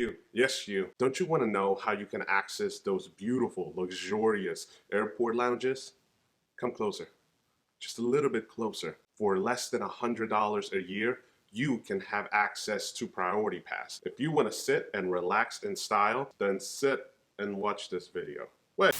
you, yes you. Don't you want to know how you can access those beautiful, luxurious airport lounges? Come closer, just a little bit closer. For less than $100 a year, you can have access to Priority Pass. If you want to sit and relax in style, then sit and watch this video. Wait.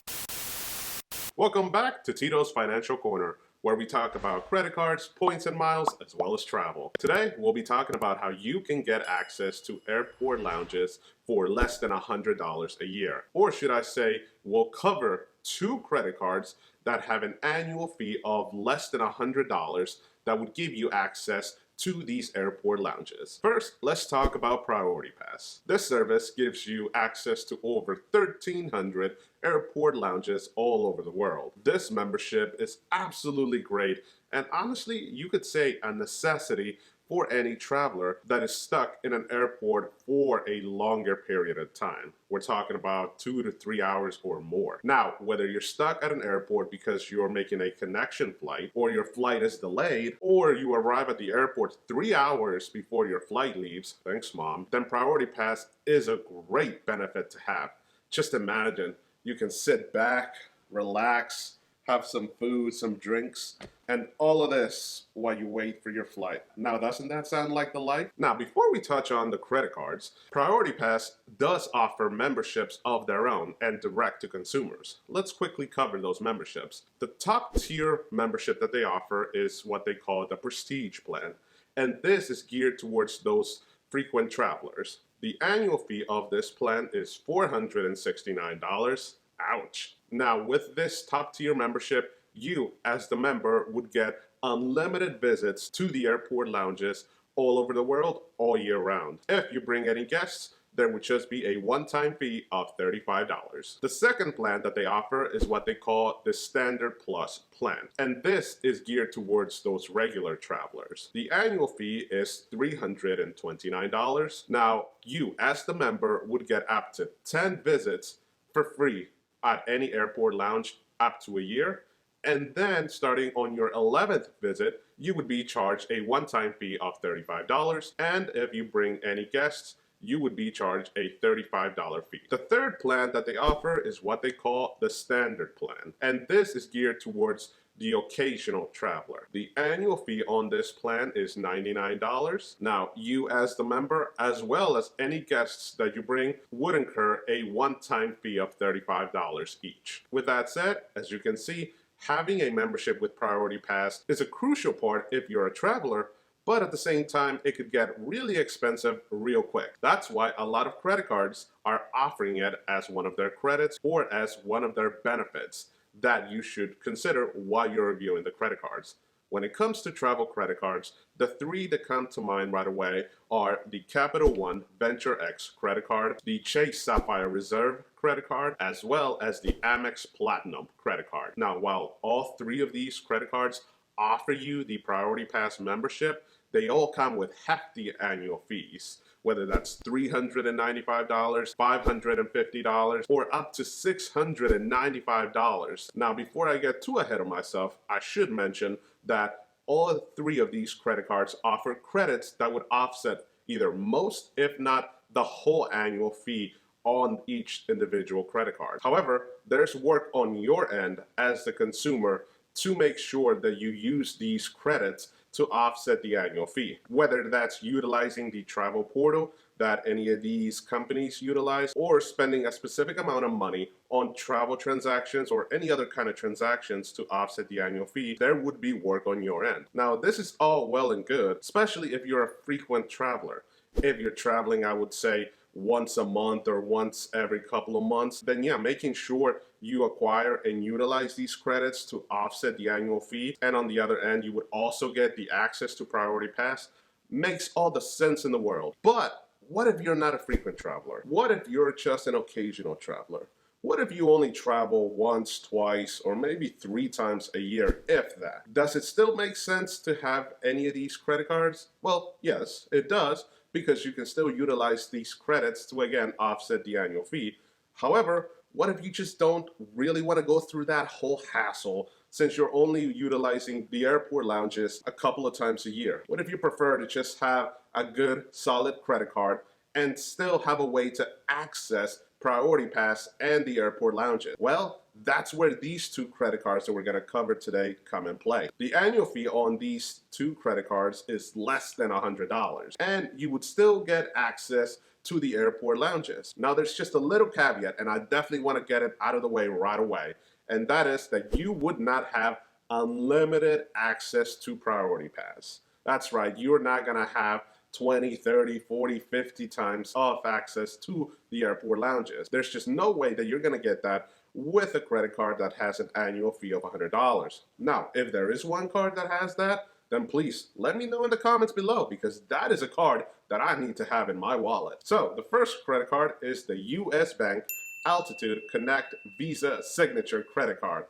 Welcome back to Tito's Financial Corner, where we talk about credit cards, points and miles, as well as travel. Today, we'll be talking about how you can get access to airport lounges for less than $100 a year. Or should I say, we'll cover 2 credit cards that have an annual fee of less than $100 that would give you access to these airport lounges. First, let's talk about Priority Pass. This service gives you access to over 1,300 airport lounges all over the world. This membership is absolutely great, and honestly, you could say a necessity for any traveler that is stuck in an airport for a longer period of time. We're talking about 2 to 3 hours or more. Now, whether you're stuck at an airport because you're making a connection flight, or your flight is delayed, or you arrive at the airport 3 hours before your flight leaves, thanks mom, then Priority Pass is a great benefit to have. Just imagine, you can sit back, relax, have some food, some drinks, and all of this while you wait for your flight. Now, doesn't that sound like the life? Now, before we touch on the credit cards, Priority Pass does offer memberships of their own and direct to consumers. Let's quickly cover those memberships. The top tier membership that they offer is what they call the Prestige plan, and this is geared towards those frequent travelers. The annual fee of this plan is $469. Ouch. Now, with this top tier membership, you as the member would get unlimited visits to the airport lounges all over the world all year round. If you bring any guests, there would just be a one-time fee of $35. The second plan that they offer is what they call the Standard Plus plan, and this is geared towards those regular travelers. The annual fee is $329. Now, you as the member would get up to 10 visits for free at any airport lounge up to a year, and then starting on your 11th visit, you would be charged a one-time fee of $35, and if you bring any guests, you would be charged a $35 fee. The third plan that they offer is what they call the Standard plan, and this is geared towards the occasional traveler. The annual fee on this plan is $99. Now, you as the member, as well as any guests that you bring, would incur a one-time fee of $35 each. With that said, as you can see, having a membership with Priority Pass is a crucial part if you're a traveler, but at the same time, it could get really expensive real quick. That's why a lot of credit cards are offering it as one of their credits or as one of their benefits that you should consider while you're reviewing the credit cards. When it comes to travel credit cards, the 3 that come to mind right away are the Capital One Venture X credit card, the Chase Sapphire Reserve credit card, as well as the Amex Platinum credit card. Now, while all 3 of these credit cards offer you the Priority Pass membership, they all come with hefty annual fees, whether that's $395, $550, or up to $695. Now, before I get too ahead of myself, I should mention that all 3 of these credit cards offer credits that would offset either most, if not the whole annual fee on each individual credit card. However, there's work on your end as the consumer to make sure that you use these credits to offset the annual fee, whether that's utilizing the travel portal that any of these companies utilize, or spending a specific amount of money on travel transactions or any other kind of transactions to offset the annual fee. There would be work on your end. Now, this is all well and good, especially if you're a frequent traveler. If you're traveling, I would say, once a month or once every couple of months, then yeah, making sure you acquire and utilize these credits to offset the annual fee, and on the other end, you would also get the access to Priority Pass, makes all the sense in the world. But what if you're not a frequent traveler? What if you're just an occasional traveler? What if you only travel once, twice, or maybe 3 times a year, if that? Does it still make sense to have any of these credit cards? Well, yes, it does, because you can still utilize these credits to, again, offset the annual fee. However, what if you just don't really want to go through that whole hassle since you're only utilizing the airport lounges a couple of times a year? What if you prefer to just have a good, solid credit card and still have a way to access Priority Pass and the airport lounges? Well, that's where these two credit cards that we're going to cover today come in play. The annual fee on these two credit cards is less than $100, and you would still get access to the airport lounges. Now, there's just a little caveat, and I definitely want to get it out of the way right away, and that is that you would not have unlimited access to Priority Pass. That's right, you're not going to have 20, 30, 40, 50 times of access to the airport lounges. There's just no way that you're going to get that with a credit card that has an annual fee of $100. Now, if there is one card that has that, then please let me know in the comments below, because that is a card that I need to have in my wallet. So the first credit card is the US Bank Altitude Connect Visa Signature Credit Card.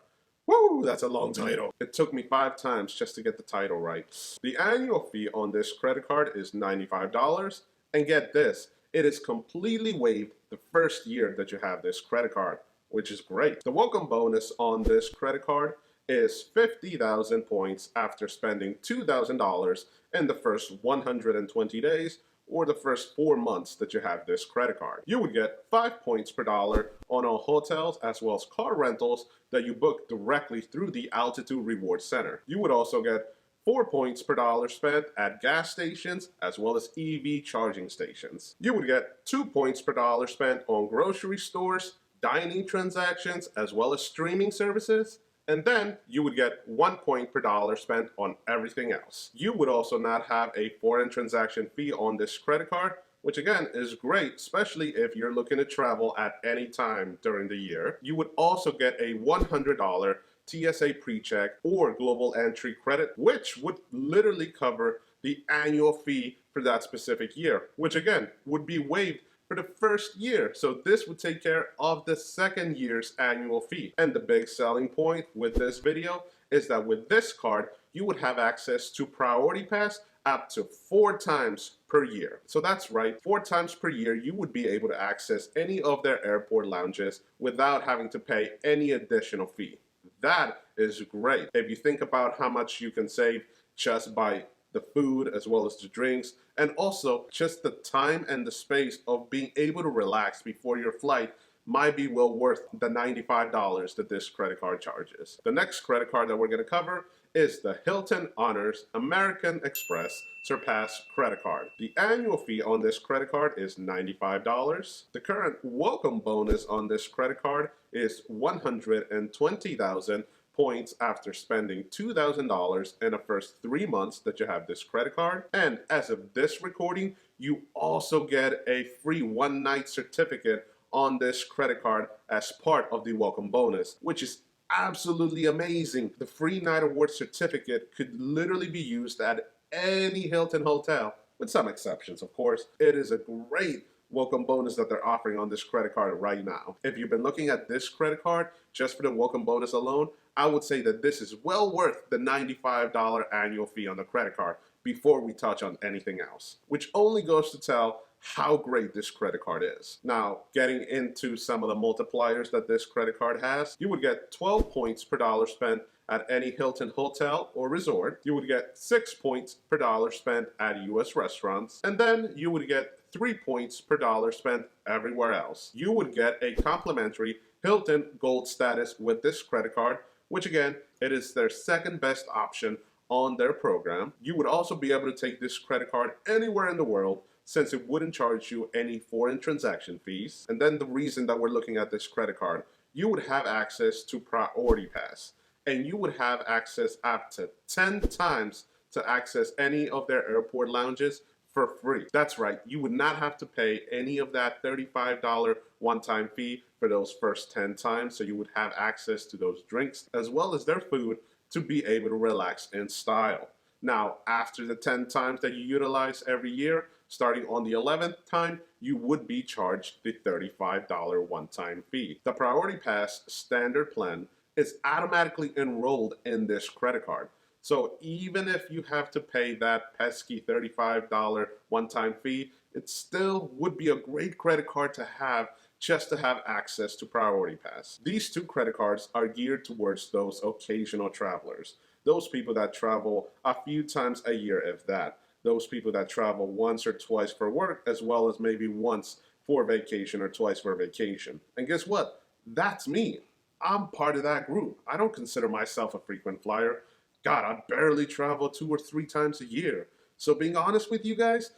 Woo, that's a long title. It took me 5 times just to get the title right. The annual fee on this credit card is $95. And get this, it is completely waived the first year that you have this credit card, which is great. The welcome bonus on this credit card is 50,000 points after spending $2,000 in the first 120 days or the first 4 months that you have this credit card. You would get 5 points per dollar on all hotels as well as car rentals that you book directly through the Altitude Reward Center. You would also get 4 points per dollar spent at gas stations as well as EV charging stations. You would get 2 points per dollar spent on grocery stores, dining transactions, as well as streaming services. And then you would get 1 point per dollar spent on everything else. You would also not have a foreign transaction fee on this credit card, which again is great, especially if you're looking to travel at any time during the year. You would also get a $100 TSA PreCheck or Global Entry credit, which would literally cover the annual fee for that specific year, which again would be waived for the first year. So this would take care of the second year's annual fee. And the big selling point with this video is that with this card, you would have access to Priority Pass up to 4 times per year. So that's right, 4 times per year, you would be able to access any of their airport lounges without having to pay any additional fee. That is great. If you think about how much you can save just by the food as well as the drinks, and also just the time and the space of being able to relax before your flight might be well worth the $95 that this credit card charges. The next credit card that we're going to cover is the Hilton Honors American Express Surpass credit card. The annual fee on this credit card is $95. The current welcome bonus on this credit card is 120,000 points after spending $2,000 in the first 3 months that you have this credit card. And as of this recording, you also get a free 1-night certificate on this credit card as part of the welcome bonus, which is absolutely amazing. The free night award certificate could literally be used at any Hilton hotel, with some exceptions, of course. It is a great welcome bonus that they're offering on this credit card right now. If you've been looking at this credit card just for the welcome bonus alone, I would say that this is well worth the $95 annual fee on the credit card before we touch on anything else, which only goes to tell how great this credit card is. Now, getting into some of the multipliers that this credit card has, you would get 12 points per dollar spent at any Hilton hotel or resort. You would get 6 points per dollar spent at US restaurants, and then you would get 3 points per dollar spent everywhere else. You would get a complimentary Hilton Gold status with this credit card, which again, it is their second best option on their program. You would also be able to take this credit card anywhere in the world, since it wouldn't charge you any foreign transaction fees. And then the reason that we're looking at this credit card, you would have access to Priority Pass, and you would have access up to 10 times to access any of their airport lounges for free. That's right, you would not have to pay any of that $35 one-time fee for those first 10 times, so you would have access to those drinks as well as their food to be able to relax in style. Now, after the 10 times that you utilize every year, starting on the 11th time, you would be charged the $35 one-time fee. The Priority Pass standard plan is automatically enrolled in this credit card. So even if you have to pay that pesky $35 one-time fee, it still would be a great credit card to have just to have access to Priority Pass. These two credit cards are geared towards those occasional travelers, those people that travel a few times a year, if that. those people that travel once or twice for work, as well as maybe once for vacation or twice for vacation. And guess what? That's me. I'm part of that group. I don't consider myself a frequent flyer. God, I barely travel 2 or 3 times a year. So being honest with you guys,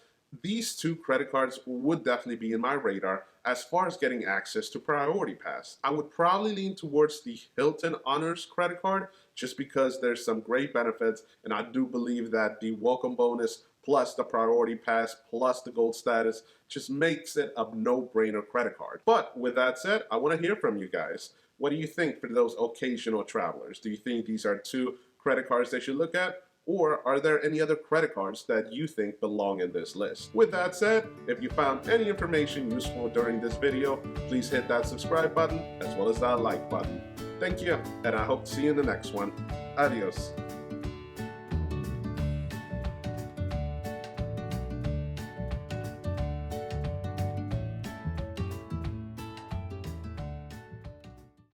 these two credit cards would definitely be in my radar as far as getting access to Priority Pass. I would probably lean towards the Hilton Honors credit card just because there's some great benefits, and I do believe that the welcome bonus plus the Priority Pass plus the gold status just makes it a no-brainer credit card. But with that said, I want to hear from you guys. What do you think for those occasional travelers? Do you think these are two credit cards they should look at? Or are there any other credit cards that you think belong in this list? With that said, if you found any information useful during this video, please hit that subscribe button as well as that like button. Thank you, and I hope to see you in the next one. Adios.